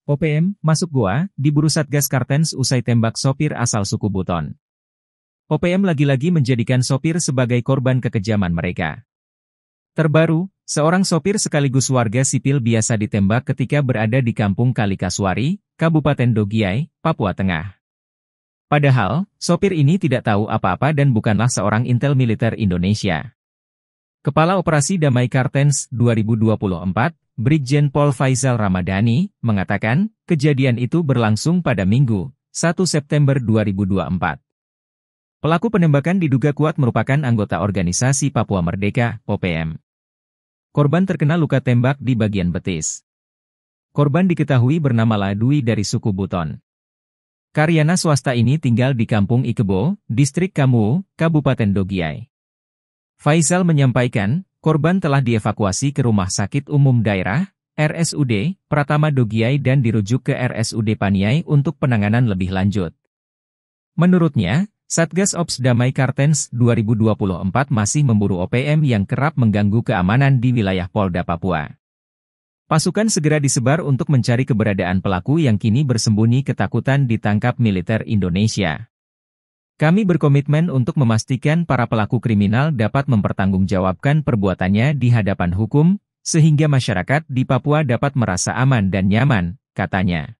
OPM, masuk goa, diburu Satgas Kartens usai tembak sopir asal suku Buton. OPM lagi-lagi menjadikan sopir sebagai korban kekejaman mereka. Terbaru, seorang sopir sekaligus warga sipil biasa ditembak ketika berada di Kampung Kalikaswari, Kabupaten Dogiay, Papua Tengah. Padahal, sopir ini tidak tahu apa-apa dan bukanlah seorang intel militer Indonesia. Kepala Operasi Damai Kartens 2024, Brigjen Pol Faisal Ramadhani, mengatakan, kejadian itu berlangsung pada Minggu, 1 September 2024. Pelaku penembakan diduga kuat merupakan anggota organisasi Papua Merdeka, OPM. Korban terkena luka tembak di bagian betis. Korban diketahui bernama Ladui dari suku Buton. Karyana swasta ini tinggal di Kampung Ikebo, Distrik Kamuo, Kabupaten Dogiay. Faisal menyampaikan, korban telah dievakuasi ke Rumah Sakit Umum Daerah, RSUD, Pratama Dogiay dan dirujuk ke RSUD Paniai untuk penanganan lebih lanjut. Menurutnya, Satgas Ops Damai Kartens 2024 masih memburu OPM yang kerap mengganggu keamanan di wilayah Polda Papua. Pasukan segera disebar untuk mencari keberadaan pelaku yang kini bersembunyi ketakutan ditangkap militer Indonesia. Kami berkomitmen untuk memastikan para pelaku kriminal dapat mempertanggungjawabkan perbuatannya di hadapan hukum, sehingga masyarakat di Papua dapat merasa aman dan nyaman, katanya.